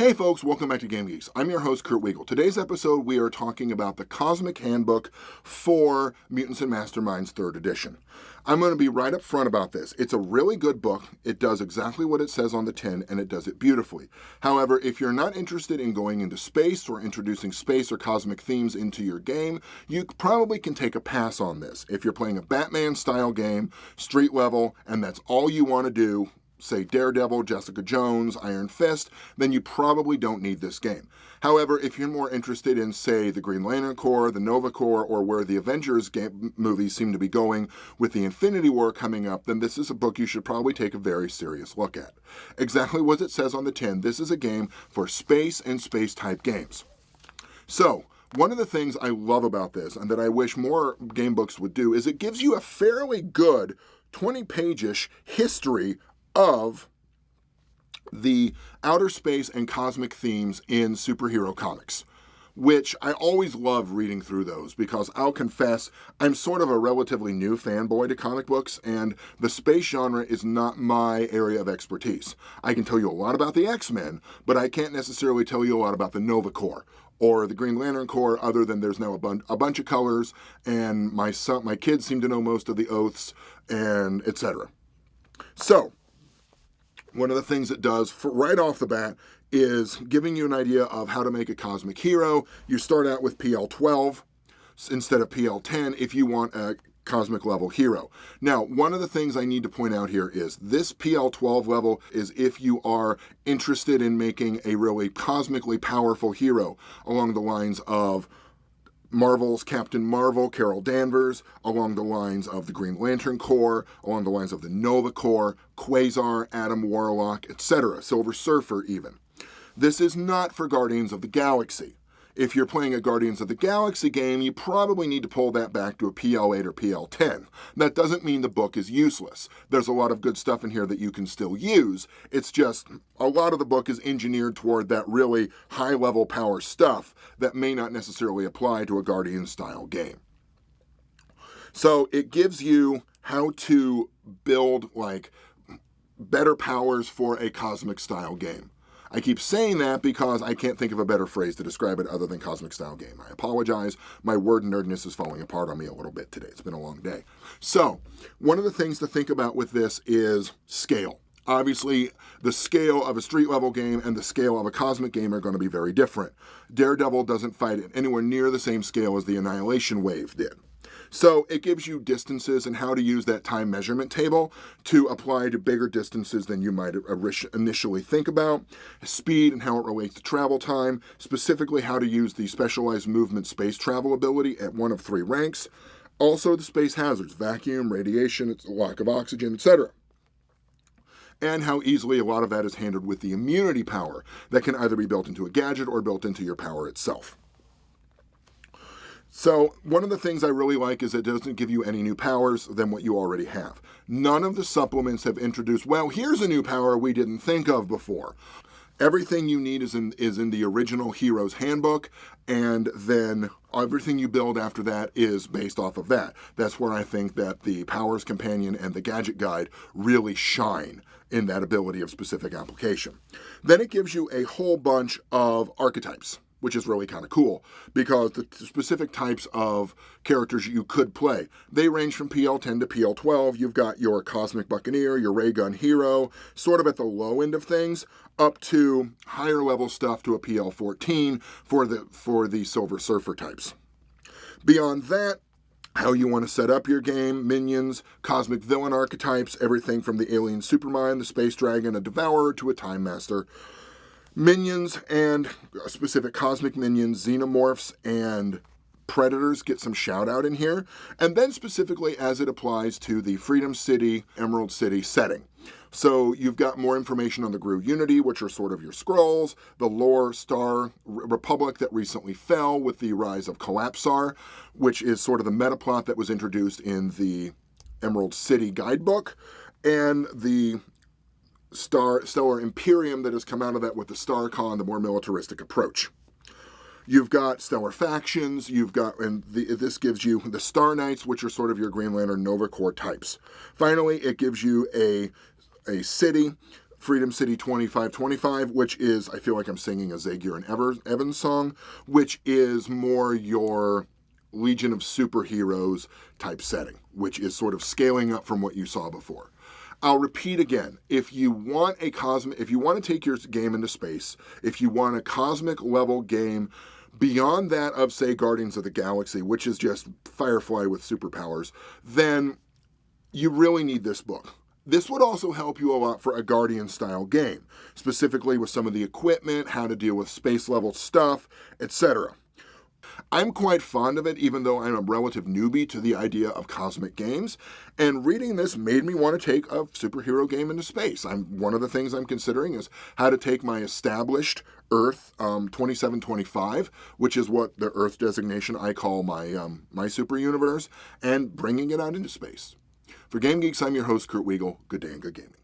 Hey folks, welcome back to Geeks. I'm your host, Kurt Wiegel. Today's episode, we are talking about the Cosmic Handbook for Mutants and Masterminds 3rd edition. I'm going to be right up front about this. It's a really good book. It does exactly what it says on the tin, and it does it beautifully. However, if you're not interested in going into space or introducing space or cosmic themes into your game, you probably can take a pass on this. If you're playing a Batman-style game, street level, and that's all you want to do, say Daredevil, Jessica Jones, Iron Fist, then you probably don't need this game. However, if you're more interested in, say, the Green Lantern Corps, the Nova Corps, or where the Avengers movies seem to be going with the Infinity War coming up, then this is a book you should probably take a very serious look at. Exactly what it says on the tin, this is a game for space and space-type games. So, one of the things I love about this, and that I wish more game books would do, is it gives you a fairly good 20-page-ish history of the outer space and cosmic themes in superhero comics, which I always love reading through those because I'll confess I'm sort of a relatively new fanboy to comic books, and the space genre is not my area of expertise. I can tell you a lot about the X-Men, but I can't necessarily tell you a lot about the Nova Corps or the Green Lantern Corps, other than there's now a bunch of colors, and my kids seem to know most of the oaths, and etc. So, one of the things it does right off the bat is giving you an idea of how to make a cosmic hero. You start out with PL12 instead of PL10 if you want a cosmic level hero. Now, one of the things I need to point out here is this PL12 level is if you are interested in making a really cosmically powerful hero along the lines of Marvel's Captain Marvel, Carol Danvers, along the lines of the Green Lantern Corps, along the lines of the Nova Corps, Quasar, Adam Warlock, etc., Silver Surfer even. This is not for Guardians of the Galaxy. If you're playing a Guardians of the Galaxy game, you probably need to pull that back to a PL8 or PL10. That doesn't mean the book is useless. There's a lot of good stuff in here that you can still use. It's just a lot of the book is engineered toward that really high-level power stuff that may not necessarily apply to a Guardian-style game. So it gives you how to build better powers for a cosmic-style game. I keep saying that because I can't think of a better phrase to describe it other than cosmic-style game. I apologize. My word nerdness is falling apart on me a little bit today. It's been a long day. So, one of the things to think about with this is scale. Obviously, the scale of a street-level game and the scale of a cosmic game are going to be very different. Daredevil doesn't fight at anywhere near the same scale as the Annihilation Wave did. So it gives you distances and how to use that time measurement table to apply to bigger distances than you might initially think about. Speed and how it relates to travel time, specifically how to use the specialized movement space travel ability at one of 3 ranks. Also the space hazards, vacuum, radiation, lack of oxygen, etc. And how easily a lot of that is handled with the immunity power that can either be built into a gadget or built into your power itself. So one of the things I really like is it doesn't give you any new powers than what you already have. None of the supplements have introduced, well, here's a new power we didn't think of before. Everything you need is in the original Hero's Handbook, and then everything you build after that is based off of that. That's where I think that the Powers Companion and the Gadget Guide really shine in that ability of specific application. Then it gives you a whole bunch of archetypes, which is really kind of cool, because the specific types of characters you could play, they range from PL10 to PL12. You've got your Cosmic Buccaneer, your Ray Gun Hero, sort of at the low end of things, up to higher level stuff to a PL14 for the Silver Surfer types. Beyond that, how you want to set up your game, minions, cosmic villain archetypes, everything from the alien Supermind, the Space Dragon, a Devourer, to a Time Master. Minions and specific cosmic minions, xenomorphs, and predators get some shout out in here. And then specifically as it applies to the Freedom City, Emerald City setting. So you've got more information on the GRU Unity, which are sort of your scrolls, the lore Star Republic that recently fell with the rise of Collapsar, which is sort of the meta plot that was introduced in the Emerald City guidebook, and the Stellar Imperium that has come out of that with the StarCon, the more militaristic approach. You've got stellar factions, this gives you the Star Knights, which are sort of your Green Lantern Nova Corps types. Finally, it gives you a city Freedom City 2525, which is, I feel like I'm singing a Zagier and Evans song, which is more your Legion of Superheroes type setting, which is sort of scaling up from what you saw before. I'll repeat again, if you want to take your game into space, if you want a cosmic level game beyond that of, say, Guardians of the Galaxy, which is just Firefly with superpowers, then you really need this book. This would also help you a lot for a Guardian-style game, specifically with some of the equipment, how to deal with space-level stuff, etc. I'm quite fond of it, even though I'm a relative newbie to the idea of cosmic games, and reading this made me want to take a superhero game into space. One of the things I'm considering is how to take my established Earth 2725, which is what the Earth designation I call my super universe, and bringing it out into space. For Game Geeks, I'm your host, Kurt Wiegel. Good day and good gaming.